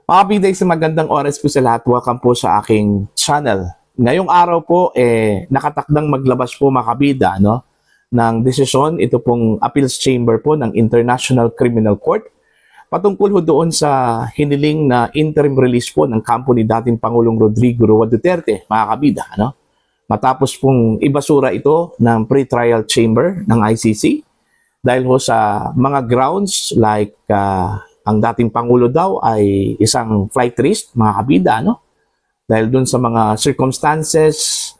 Mga Piday, sa magandang oras po sa lahat. Welcome po sa aking channel. Ngayong araw po, nakatakdang maglabas po mga kabida, no, ng desisyon. Ito pong appeals chamber po ng International Criminal Court. Patungkol ho doon sa hiniling na interim release po ng kampo ni dating Pangulong Rodrigo Roa Duterte, mga kabida. No? Matapos pong ibasura ito ng pre-trial chamber ng ICC dahil ho sa mga grounds like ang dating Pangulo daw ay isang flight risk, mga kabida, no? Dahil dun sa mga circumstances,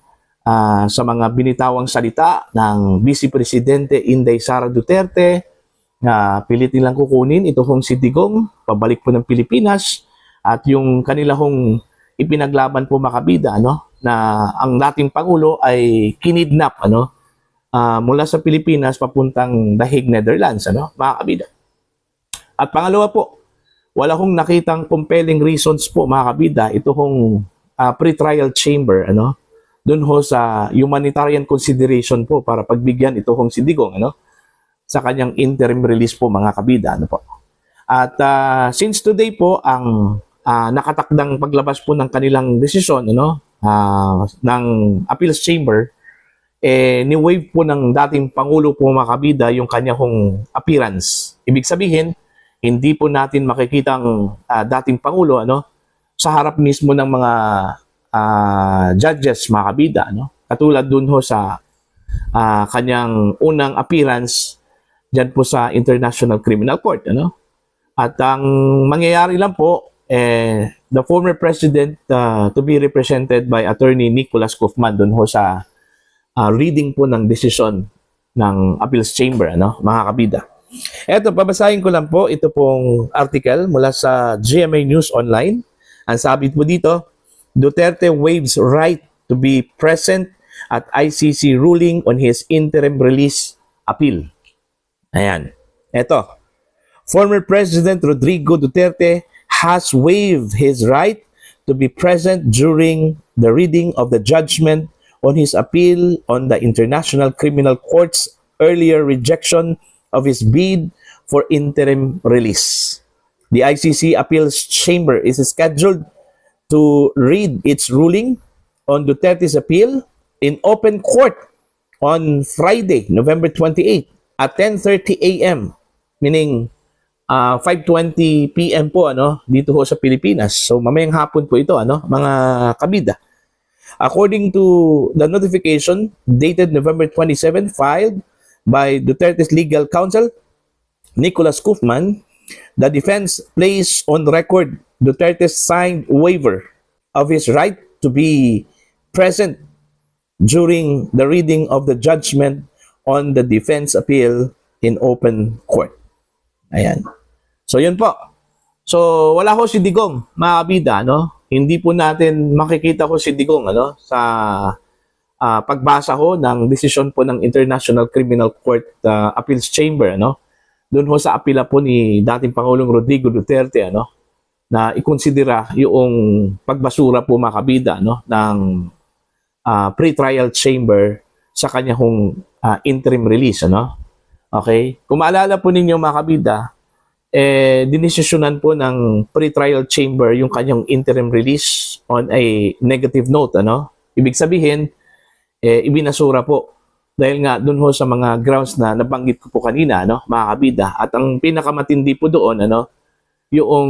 sa mga binitawang salita ng Vice Presidente Inday Sara Duterte, na pilit nilang kukunin ito hong si Digong, pabalik po ng Pilipinas, at yung kanila hong ipinaglaban po, mga kabida, no? Na ang dating Pangulo ay kinidnap, mula sa Pilipinas papuntang The Hague, Netherlands, mga kabida. At pangalawa po, wala hong nakitang compelling reasons po, mga kabida, ito hong pre-trial chamber, doon ho sa humanitarian consideration po para pagbigyan ito hong si Digong, sa kanyang interim release po, mga kabida, po. At since today po, ang nakatakdang paglabas po ng kanilang desisyon, ng appeals chamber, ni-waive po ng dating Pangulo po, mga kabida, yung kanyang appearance. Ibig sabihin, hindi po natin makikita ang dating Pangulo sa harap mismo ng mga judges, mga kabida. Katulad dun ho sa kanyang unang appearance dyan po sa International Criminal Court. At ang mangyayari lang po, the former president to be represented by Attorney Nicholas Kaufman dun ho sa reading po ng decision ng appeals chamber, mga kabida. Eto, babasahin ko lang po ito pong article mula sa GMA News Online. Ang sabi po dito, Duterte waives right to be present at ICC ruling on his interim release appeal. Ayan. Eto, former President Rodrigo Duterte has waived his right to be present during the reading of the judgment on his appeal on the International Criminal Court's earlier rejection of his bid for interim release. The ICC Appeals Chamber is scheduled to read its ruling on Duterte's appeal in open court on Friday, November 28 at 10:30 a.m. meaning 5:20 p.m. po dito ho sa Pilipinas. So mamayang hapon po ito mga kabida. According to the notification dated November 27 filed by Duterte's legal counsel, Nicholas Kaufman, the defense placed on record Duterte's signed waiver of his right to be present during the reading of the judgment on the defense appeal in open court. Ayan. So, yun po. So, wala ho si Digong, mga kabida, Hindi po natin makikita ko si Digong, sa pagbasa ho ng desisyon po ng International Criminal Court Appeals Chamber, doon ho sa apila po ni dating Pangulong Rodrigo Duterte, na ikonsidera yung pagbasura po, mga kabida, ng pre-trial chamber sa kanyang interim release, Okay? Kung maalala po ninyo, mga kabida, dinesisyonan po ng pre-trial chamber yung kanyang interim release on a negative note, Ibig sabihin, ibinasura po dahil nga dun ho sa mga grounds na nabanggit ko po kanina, mga kabida. At ang pinakamatindi po doon, yung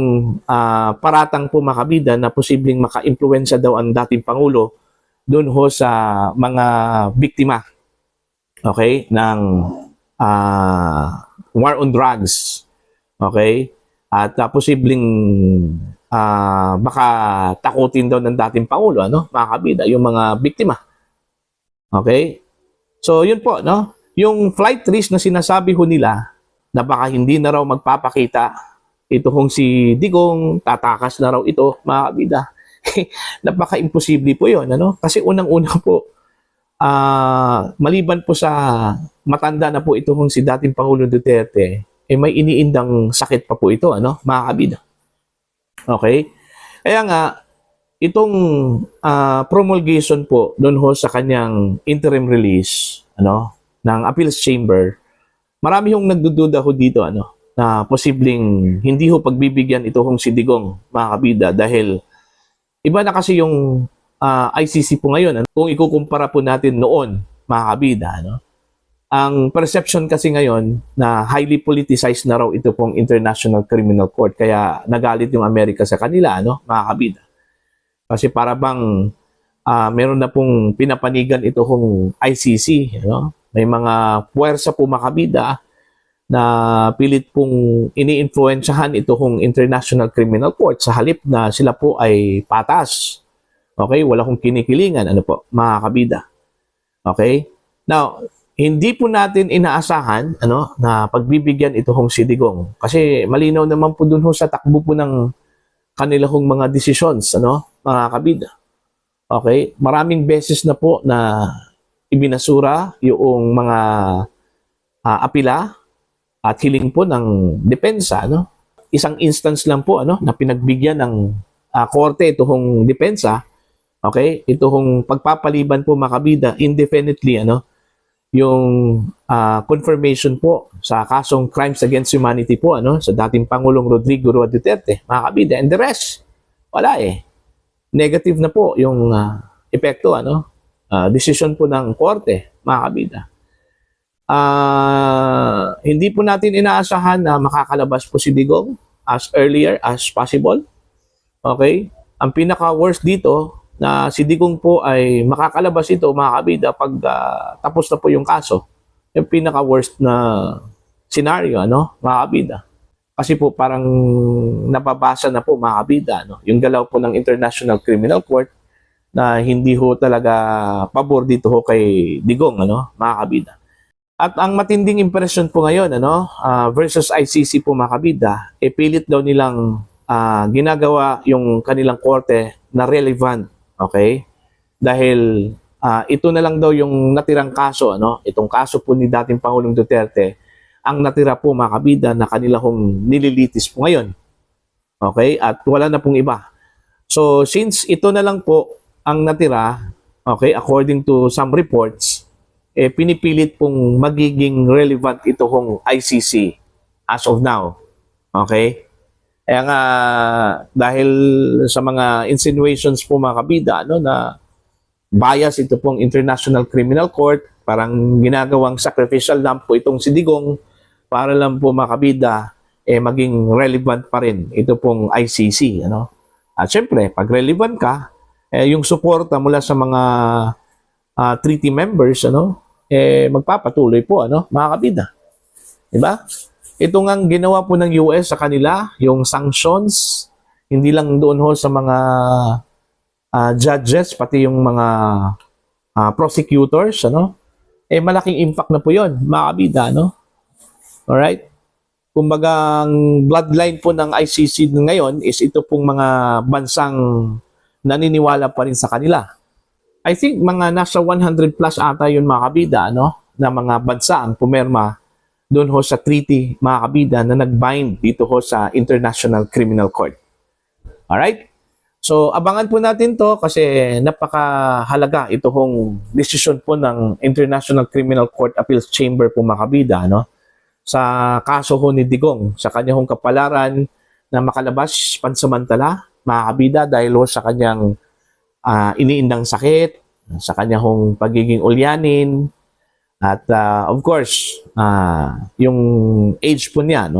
paratang po, mga kabida, na posibleng maka-impluwensya daw ang dating Pangulo dun ho sa mga biktima, okay, ng war on drugs, okay, at posibleng baka takutin daw ng dating Pangulo, mga kabida, yung mga biktima. Okay? So, yun po, Yung flight risk na sinasabi ho nila na baka hindi na raw magpapakita ito hong si Digong, tatakas na raw ito, mga kabida. Napaka-imposible po yun, Kasi unang-una po, maliban po sa matanda na po ito hong si dating Pangulo Duterte, may iniindang sakit pa po ito, mga kabida. Okay? Kaya nga, itong promulgation po doon ho sa kanyang interim release ng appeals chamber, marami hong nagdududa ho dito na posibleng hindi ho pagbibigyan ito hong si Digong, mga kabida, dahil iba na kasi yung ICC po ngayon. Kung ikukumpara po natin noon, mga kabida, no? Ang perception kasi ngayon na highly politicized na raw ito pong International Criminal Court, kaya nagalit yung Amerika sa kanila, no, mga kabida. Kasi para bang meron na pong pinapanigan ito hong ICC, no? May mga puwersa po, mga kabida, na pilit pong ini-influensyahan ito hong International Criminal Court sa halip na sila po ay patas. Okay? Wala hong kinikilingan, ano po, mga kabida. Okay? Now, hindi po natin inaasahan na pagbibigyan ito hong si Digong. Kasi malinaw naman po dun ho sa takbo po ng kanilang mga decisions, mga kabida. Okay? Maraming beses na po na ibinasura yung mga apila at hiling po ng depensa. Isang instance lang po na pinagbigyan ng korte ito hong depensa. Okay? Ito hong pagpapaliban po, mga kabida, indefinitely, yung confirmation po sa kasong crimes against humanity po sa dating Pangulong Rodrigo Roa Duterte, mga kabida, and the rest wala negative na po yung epekto decision po ng korte, mga kabida. Hindi po natin inaasahan na makakalabas po si Digong as earlier as possible. Okay, ang pinaka worst dito na si Digong po ay makakalabas ito, mga kabida, pag tapos na po yung kaso. Yung pinaka-worst na scenario, mga kabida. Kasi po parang napabasa na po, mga kabida, yung galaw po ng International Criminal Court na hindi ho talaga pabor dito ho kay Digong, mga kabida. At ang matinding impression po ngayon, versus ICC po, mga kabida, pilit daw nilang ginagawa yung kanilang korte na relevant. Okay? Dahil ito na lang daw yung natirang kaso, itong kaso po ni dating Pangulong Duterte, ang natira po, mga kabida, na kanila hong nililitis po ngayon. Okay? At wala na pong iba. So, since ito na lang po ang natira, okay, according to some reports, pinipilit pong magiging relevant ito hong ICC as of now. Okay? Kaya nga, dahil sa mga insinuations po, mga kabida, na bias ito pong International Criminal Court, parang ginagawang sacrificial lamb po itong si Digong para lang po, mga kabida, maging relevant pa rin ito pong ICC. At syempre, pag relevant ka, yung suporta mula sa mga treaty members, magpapatuloy po, mga kabida. Diba? Ito ngang ginawa po ng US sa kanila, yung sanctions, hindi lang doon ho sa mga judges, pati yung mga prosecutors, malaking impact na po yun, mga kabida, Alright? Kumbaga, ang bloodline po ng ICC ngayon is ito pong mga bansang naniniwala pa rin sa kanila. I think mga nasa 100 plus ata yun, mga kabida, na mga bansa ang pumerma doon ho sa treaty, mga kabida, na nag-bind dito ho sa International Criminal Court. Alright? So, abangan po natin to kasi napakahalaga ito hong decision po ng International Criminal Court Appeals Chamber po, mga kabida, sa kaso ho ni Digong, sa kanyang kapalaran na makalabas pansamantala, mga kabida, dahil ho sa kanyang iniindang sakit, sa kanyang pagiging ulyanin, at of course, yung age po niya,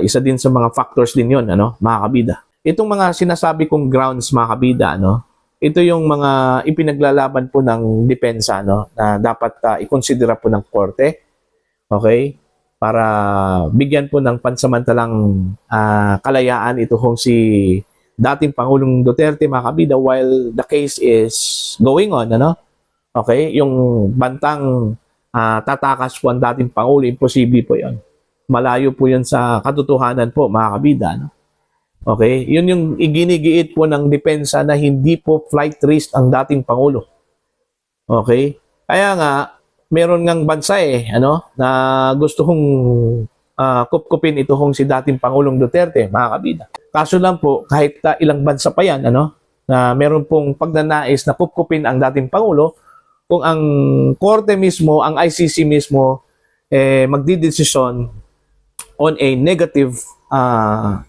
isa din sa mga factors din yun, mga kabida. Itong mga sinasabi kong grounds, mga kabida, ito yung mga ipinaglalaban po ng depensa, na dapat ikonsidera po ng korte, okay, para bigyan po ng pansamantalang kalayaan ito hong si dating Pangulong Duterte, mga kabida, while the case is going on, okay, yung bantang tatakas po ang dating Pangulo, imposible po yon. Malayo po yun sa katotohanan po, mga kabida. Okay? Yun yung iginigiit po ng depensa na hindi po flight risk ang dating Pangulo. Okay? Kaya nga, meron ngang bansa na gusto kong kupkupin ito hong si dating Pangulong Duterte, mga kabida. Kaso lang po, kahit ilang bansa pa yan, na meron pong pagnanais na kupkupin ang dating Pangulo, kung ang korte mismo, ang ICC mismo, magdidesisyon on a negative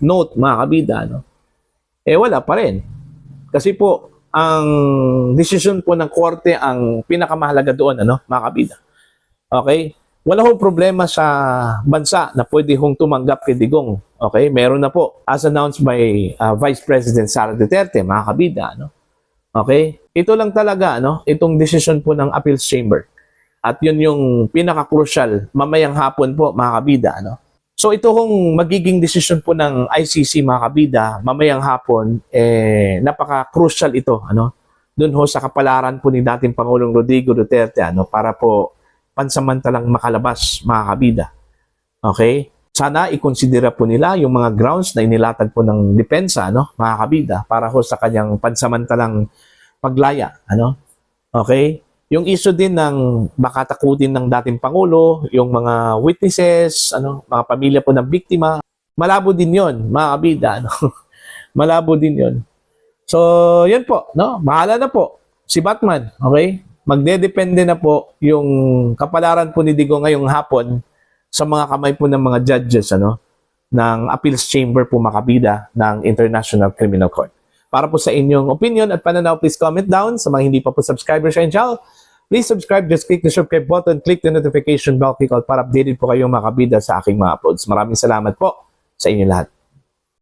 note, mga kabida, no? Eh wala pa rin. Kasi po, ang desisyon po ng korte ang pinakamahalaga doon, ano, mga kabida. Okay? Wala hong problema sa bansa na pwede hong tumanggap kay Digong. Okay? Meron na po, as announced by Vice President Sara Duterte, mga kabida, no? Okay? Ito lang talaga, no? Itong desisyon po ng Appeals Chamber. At yun yung pinaka-crucial mamayang hapon po, mga kabida, no? So ito hong magiging desisyon po ng ICC, mga kabida, mamayang hapon, napaka-crucial ito, ano? Doon ho sa kapalaran po ni dating Pangulong Rodrigo Duterte, ano, para po pansamantalang makalabas, mga kabida. Okay? Sana ikonsidera po nila yung mga grounds na inilatag po ng depensa, ano, mga kabida, para ho sa kanyang pansamantalang paglaya, ano? Okay? Yung issue din ng baka takutin ng dating Pangulo, yung mga witnesses, ano, mga pamilya po ng biktima, malabo din yon, mga kabida, ano? Malabo din yon. So, yan po, no? Bahala na po si Batman, okay? Magdedepende na po yung kapalaran po ni Digong ngayong hapon sa mga kamay po ng mga judges, ano, ng Appeals Chamber po, mga kabida, ng International Criminal Court. Para po sa inyong opinion at pananaw, please comment down. Sa mga hindi pa po subscriber sa channel, please subscribe. Just click the subscribe button, click the notification bell, click all para updated po kayong mga kabida sa aking mga uploads. Maraming salamat po sa inyo lahat.